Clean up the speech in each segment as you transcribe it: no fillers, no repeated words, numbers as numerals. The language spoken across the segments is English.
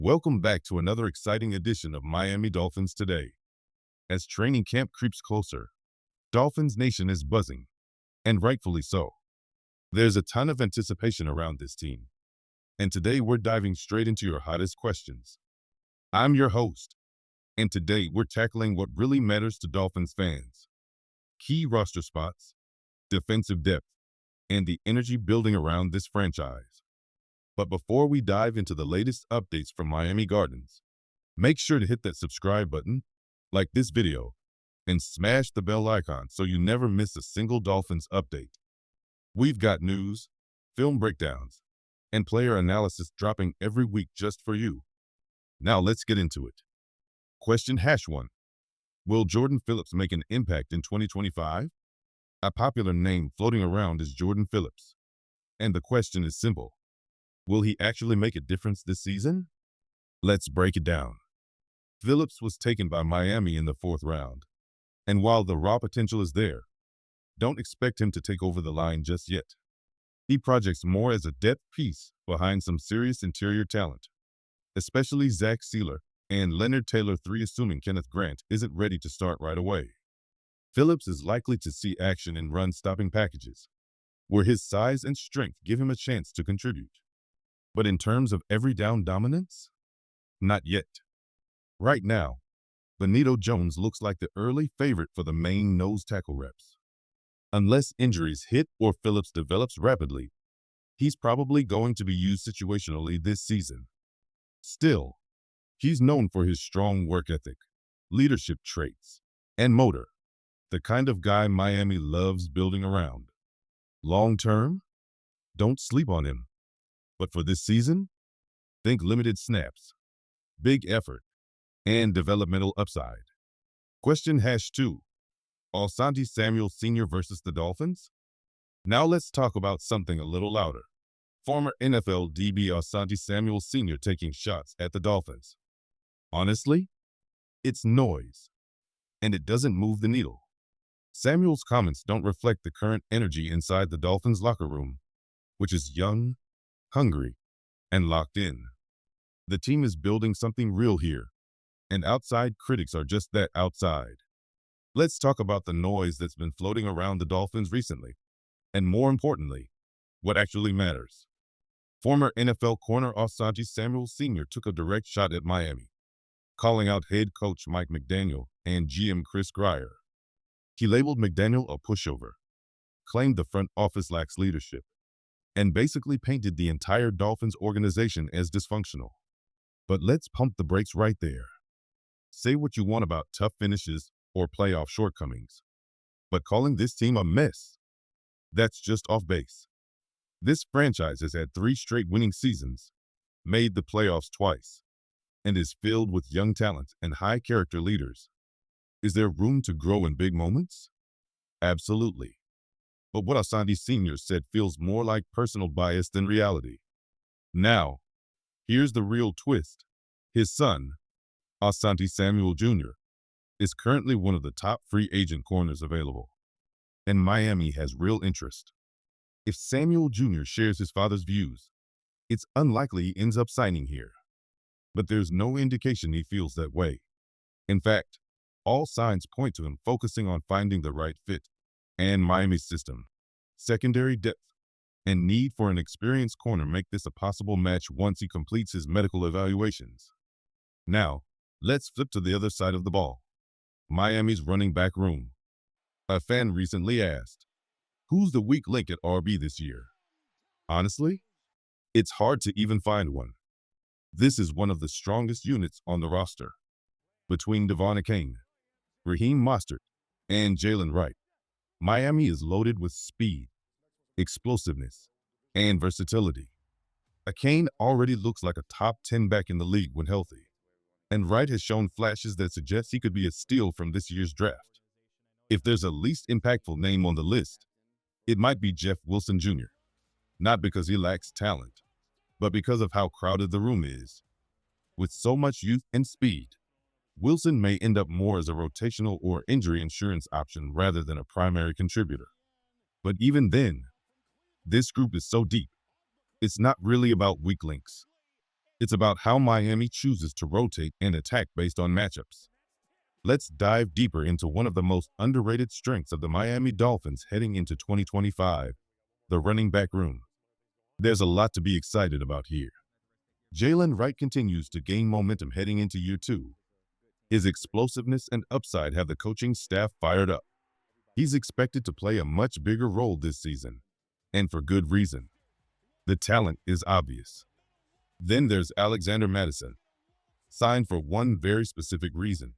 Welcome back to another exciting edition of Miami Dolphins Today. As training camp creeps closer, Dolphins Nation is buzzing, and rightfully so. There's a ton of anticipation around this team, and today we're diving straight into your hottest questions. I'm your host, and today we're tackling what really matters to Dolphins fans: key roster spots, defensive depth, and the energy building around this franchise. But before we dive into the latest updates from Miami Gardens, make sure to hit that subscribe button, like this video, and smash the bell icon so you never miss a single Dolphins update. We've got news, film breakdowns, and player analysis dropping every week just for you. Now let's get into it. Question #1. Will Jordan Phillips make an impact in 2025? A popular name floating around is Jordan Phillips. And the question is simple: will he actually make a difference this season? Let's break it down. Phillips was taken by Miami in the 4th round. And while the raw potential is there, don't expect him to take over the line just yet. He projects more as a depth piece behind some serious interior talent, especially Zach Sealer and Leonard Taylor III, assuming Kenneth Grant isn't ready to start right away. Phillips is likely to see action in run-stopping packages, where his size and strength give him a chance to contribute. But in terms of every down dominance, not yet. Right now, Benito Jones looks like the early favorite for the main nose tackle reps. Unless injuries hit or Phillips develops rapidly, he's probably going to be used situationally this season. Still, he's known for his strong work ethic, leadership traits, and motor, the kind of guy Miami loves building around. Long term, don't sleep on him. But for this season, think limited snaps, big effort, and developmental upside. Question #2. Asante Samuel Sr. versus the Dolphins? Now let's talk about something a little louder. Former NFL DB Asante Samuel Sr. taking shots at the Dolphins. Honestly, it's noise, and it doesn't move the needle. Samuel's comments don't reflect the current energy inside the Dolphins locker room, which is young, hungry, and locked in. The team is building something real here, and outside critics are just that, outside. Let's talk about the noise that's been floating around the Dolphins recently, and more importantly, what actually matters. Former NFL corner Asante Samuel Sr. took a direct shot at Miami, calling out head coach Mike McDaniel and GM Chris Grier. He labeled McDaniel a pushover, claimed the front office lacks leadership, and basically painted the entire Dolphins organization as dysfunctional. But let's pump the brakes right there. Say what you want about tough finishes or playoff shortcomings, but calling this team a mess, that's just off base. This franchise has had 3 straight winning seasons, made the playoffs twice, and is filled with young talent and high-character leaders. Is there room to grow in big moments? Absolutely. But what Asante Sr. said feels more like personal bias than reality. Now, here's the real twist. His son, Asante Samuel Jr., is currently one of the top free agent corners available, and Miami has real interest. If Samuel Jr. shares his father's views, it's unlikely he ends up signing here. But there's no indication he feels that way. In fact, all signs point to him focusing on finding the right fit, and Miami's system, secondary depth, and need for an experienced corner make this a possible match once he completes his medical evaluations. Now, let's flip to the other side of the ball. Miami's running back room. A fan recently asked, who's the weak link at RB this year? Honestly, it's hard to even find one. This is one of the strongest units on the roster. Between Devon Achane, Raheem Mostert, and Jaylen Wright, Miami is loaded with speed, explosiveness, and versatility. Achane already looks like a top 10 back in the league when healthy, and Wright has shown flashes that suggest he could be a steal from this year's draft. If there's a least impactful name on the list, it might be Jeff Wilson Jr., not because he lacks talent, but because of how crowded the room is. With so much youth and speed, Wilson may end up more as a rotational or injury insurance option rather than a primary contributor. But even then, this group is so deep, it's not really about weak links. It's about how Miami chooses to rotate and attack based on matchups. Let's dive deeper into one of the most underrated strengths of the Miami Dolphins heading into 2025, the running back room. There's a lot to be excited about here. Jaylen Wright continues to gain momentum heading into year two. His explosiveness and upside have the coaching staff fired up. He's expected to play a much bigger role this season, and for good reason. The talent is obvious. Then there's Alexander Mattison, signed for one very specific reason: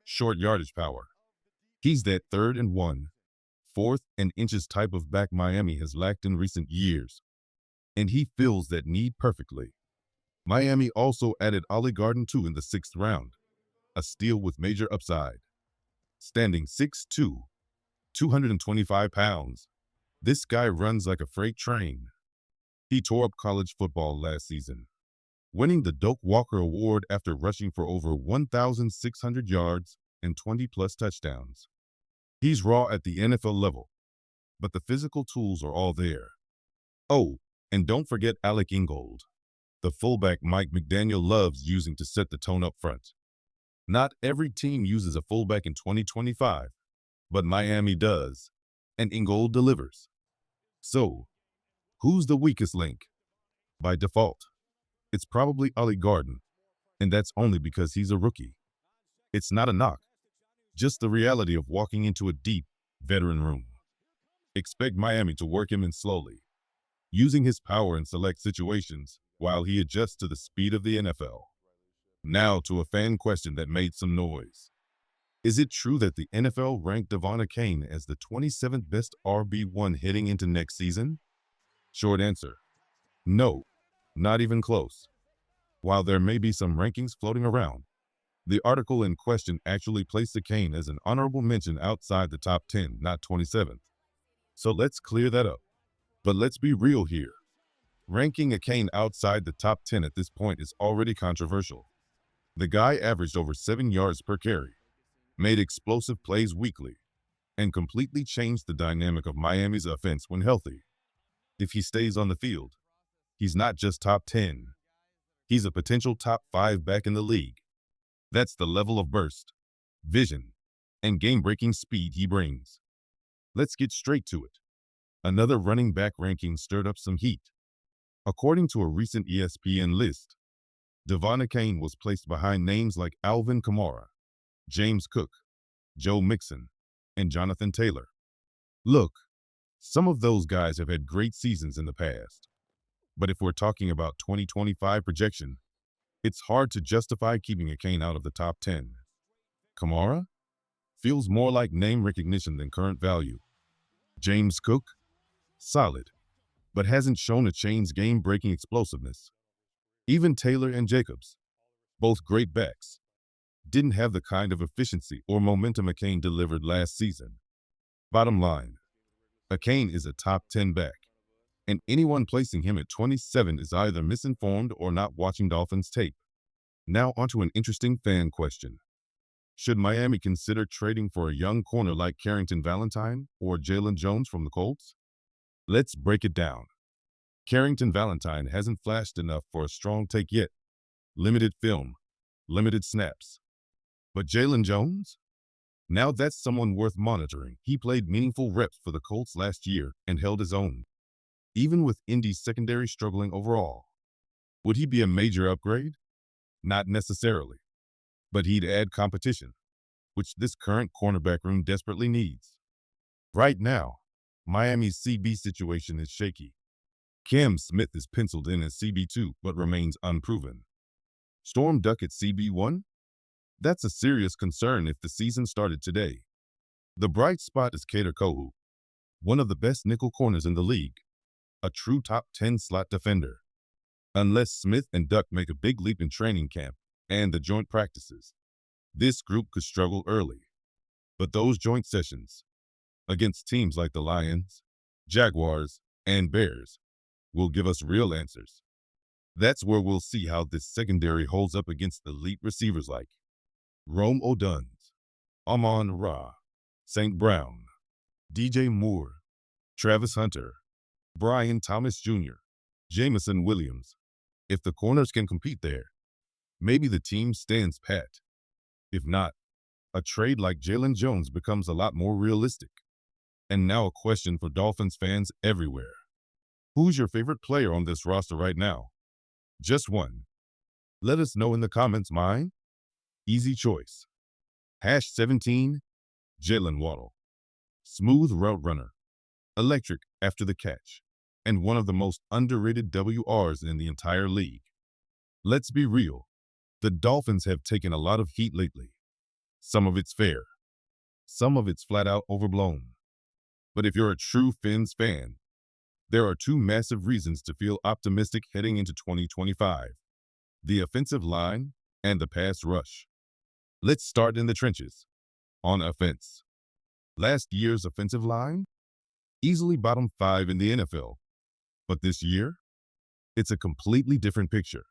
short yardage power. He's that third and one, fourth and inches type of back Miami has lacked in recent years, and he fills that need perfectly. Miami also added Ollie Garden 2 in the sixth round, a steal with major upside. Standing 6'2", 225 pounds, this guy runs like a freight train. He tore up college football last season, winning the Doak Walker Award after rushing for over 1,600 yards and 20-plus touchdowns. He's raw at the NFL level, but the physical tools are all there. Oh, and don't forget Alec Ingold, the fullback Mike McDaniel loves using to set the tone up front. Not every team uses a fullback in 2025, but Miami does, and Ingold delivers. So, who's the weakest link? By default, it's probably Ollie Garden, and that's only because he's a rookie. It's not a knock, just the reality of walking into a deep, veteran room. Expect Miami to work him in slowly, using his power in select situations while he adjusts to the speed of the NFL. Now to a fan question that made some noise. Is it true that the NFL ranked Devon Achane as the 27th best RB1 heading into next season? Short answer: no, not even close. While there may be some rankings floating around, the article in question actually placed Achane as an honorable mention outside the top 10, not 27th. So let's clear that up. But let's be real here. Ranking Achane outside the top 10 at this point is already controversial. The guy averaged over 7 yards per carry, made explosive plays weekly, and completely changed the dynamic of Miami's offense when healthy. If he stays on the field, he's not just top 10. He's a potential top 5 back in the league. That's the level of burst, vision, and game-breaking speed he brings. Let's get straight to it. Another running back ranking stirred up some heat. According to a recent ESPN list, Devon Achane was placed behind names like Alvin Kamara, James Cook, Joe Mixon, and Jonathan Taylor. Look, some of those guys have had great seasons in the past. But if we're talking about 2025 projection, it's hard to justify keeping Achane out of the top 10. Kamara feels more like name recognition than current value. James Cook, solid, but hasn't shown Achane's game-breaking explosiveness. Even Taylor and Jacobs, both great backs, didn't have the kind of efficiency or momentum Achane delivered last season. Bottom line, Achane is a top 10 back, and anyone placing him at 27 is either misinformed or not watching Dolphins tape. Now onto an interesting fan question. Should Miami consider trading for a young corner like Carrington Valentine or Jaylen Jones from the Colts? Let's break it down. Carrington Valentine hasn't flashed enough for a strong take yet. Limited film, limited snaps. But Jaylen Jones? Now that's someone worth monitoring. He played meaningful reps for the Colts last year and held his own, even with Indy's secondary struggling overall. Would he be a major upgrade? Not necessarily, but he'd add competition, which this current cornerback room desperately needs. Right now, Miami's CB situation is shaky. Cam Smith is penciled in as CB2 but remains unproven. Storm Duck at CB1? That's a serious concern if the season started today. The bright spot is Kader Kohou, one of the best nickel corners in the league, a true top 10 slot defender. Unless Smith and Duck make a big leap in training camp and the joint practices, this group could struggle early. But those joint sessions, against teams like the Lions, Jaguars, and Bears, will give us real answers. That's where we'll see how this secondary holds up against elite receivers like Rome Oduns, Amon-Ra, St. Brown, DJ Moore, Travis Hunter, Brian Thomas Jr., Jameson Williams, If the corners can compete there, maybe the team stands pat. If not, a trade like Jaylen Jones becomes a lot more realistic. And now a question for Dolphins fans everywhere. Who's your favorite player on this roster right now? Just one. Let us know in the comments. Mine? Easy choice. Hash 17, Jaylen Waddle. Smooth route runner. Electric after the catch. And one of the most underrated WRs in the entire league. Let's be real. The Dolphins have taken a lot of heat lately. Some of it's fair. Some of it's flat out overblown. But if you're a true Fins fan, there are two massive reasons to feel optimistic heading into 2025. The offensive line and the pass rush. Let's start in the trenches. On offense. Last year's offensive line? Easily bottom 5 in the NFL. But this year? It's a completely different picture.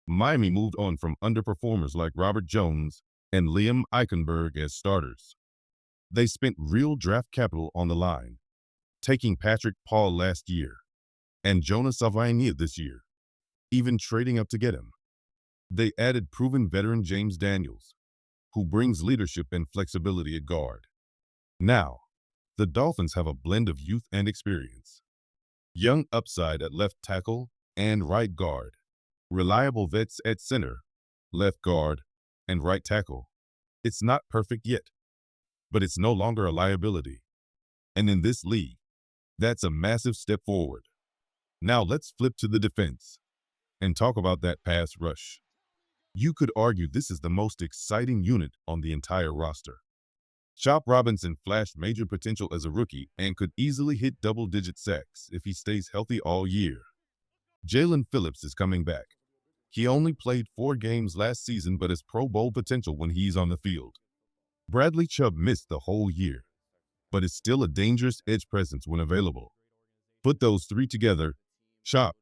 Miami moved on from underperformers like Robert Jones and Liam Eichenberg as starters. They spent real draft capital on the line, taking Patrick Paul last year and Jonas Savainia this year, even trading up to get him. They added proven veteran James Daniels, who brings leadership and flexibility at guard. Now, the Dolphins have a blend of youth and experience. Young upside at left tackle and right guard. Reliable vets at center, left guard, and right tackle. It's not perfect yet, but it's no longer a liability. And in this league, that's a massive step forward. Now let's flip to the defense and talk about that pass rush. You could argue this is the most exciting unit on the entire roster. Chop Robinson flashed major potential as a rookie and could easily hit double-digit sacks if he stays healthy all year. Jaylen Phillips is coming back. He only played 4 games last season but has Pro Bowl potential when he's on the field. Bradley Chubb missed the whole year, but is still a dangerous edge presence when available. Put those 3 together, Chop,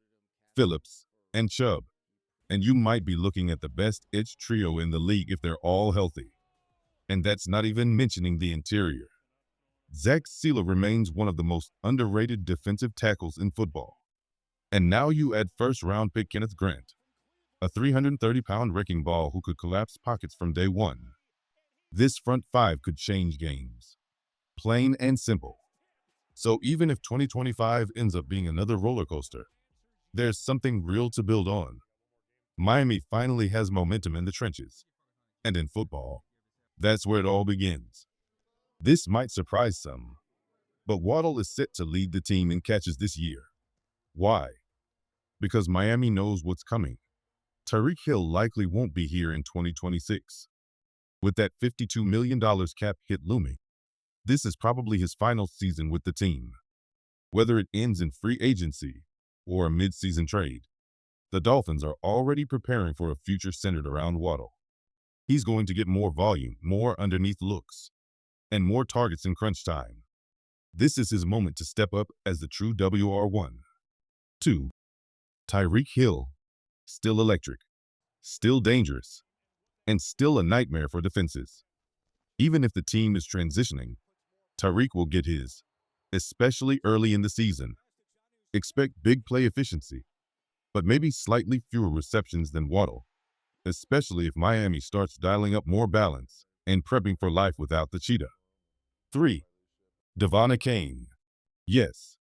Phillips, and Chubb, and you might be looking at the best edge trio in the league if they're all healthy. And that's not even mentioning the interior. Zach Sealer remains one of the most underrated defensive tackles in football. And now you add first-round pick Kenneth Grant, a 330-pound wrecking ball who could collapse pockets from day one. This front 5 could change games. Plain and simple. So even if 2025 ends up being another roller coaster, there's something real to build on. Miami finally has momentum in the trenches. And in football, that's where it all begins. This might surprise some, but Waddle is set to lead the team in catches this year. Why? Because Miami knows what's coming. Tyreek Hill likely won't be here in 2026. With that $52 million cap hit looming, this is probably his final season with the team. Whether it ends in free agency or a mid-season trade, the Dolphins are already preparing for a future centered around Waddle. He's going to get more volume, more underneath looks, and more targets in crunch time. This is his moment to step up as the true WR1. 2. Tyreek Hill, still electric, still dangerous, and still a nightmare for defenses. Even if the team is transitioning, Tyreek will get his, especially early in the season. Expect big play efficiency, but maybe slightly fewer receptions than Waddle, especially if Miami starts dialing up more balance and prepping for life without the cheetah. 3. Devon Achane. Yes,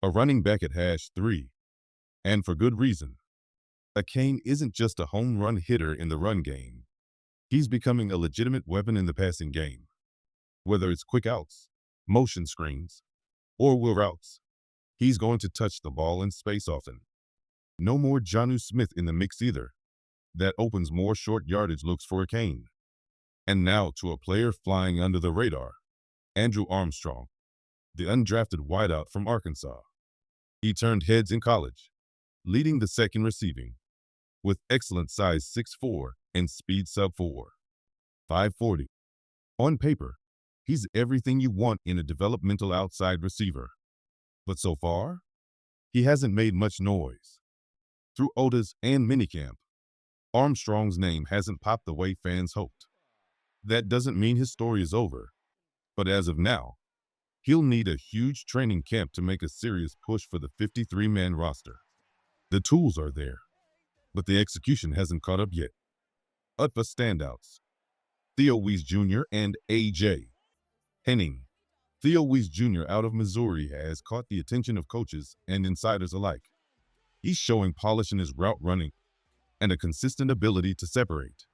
a running back at hash 3. And for good reason. Achane isn't just a home run hitter in the run game. He's becoming a legitimate weapon in the passing game. Whether it's quick outs, motion screens, or wheel routes, he's going to touch the ball in space often. No more Jonnu Smith in the mix either. That opens more short yardage looks for Achane. And now to a player flying under the radar, Andrew Armstrong, the undrafted wideout from Arkansas. He turned heads in college, leading the second receiving, with excellent size 6'4" and speed sub-4. 540. On paper, he's everything you want in a developmental outside receiver. But so far, he hasn't made much noise. Through OTAs and minicamp, Armstrong's name hasn't popped the way fans hoped. That doesn't mean his story is over, but as of now, he'll need a huge training camp to make a serious push for the 53-man roster. The tools are there. but the execution hasn't caught up yet. UTFA standouts: Theo Wease Jr. and A.J. Henning. Theo Wease Jr. out of Missouri has caught the attention of coaches and insiders alike. He's showing polish in his route running and a consistent ability to separate.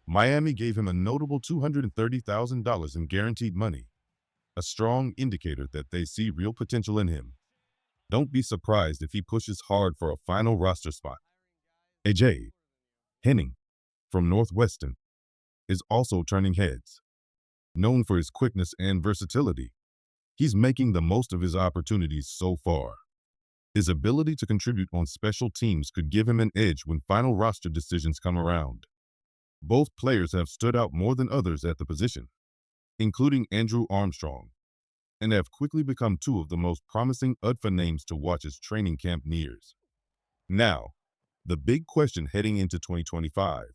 Miami gave him a notable $230,000 in guaranteed money, a strong indicator that they see real potential in him. Don't be surprised if he pushes hard for a final roster spot. A.J. Henning from Northwestern is also turning heads. Known for his quickness and versatility, he's making the most of his opportunities so far. His ability to contribute on special teams could give him an edge when final roster decisions come around. Both players have stood out more than others at the position, including Andrew Armstrong, and have quickly become two of the most promising UTFA names to watch as training camp nears. Now, the big question heading into 2025.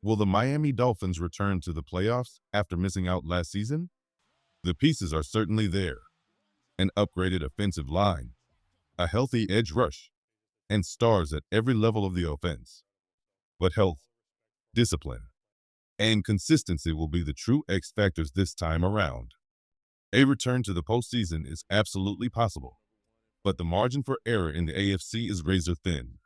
Will the Miami Dolphins return to the playoffs after missing out last season? The pieces are certainly there. An upgraded offensive line, a healthy edge rush, and stars at every level of the offense. But health, discipline, and consistency will be the true X factors this time around. A return to the postseason is absolutely possible, but the margin for error in the AFC is razor thin.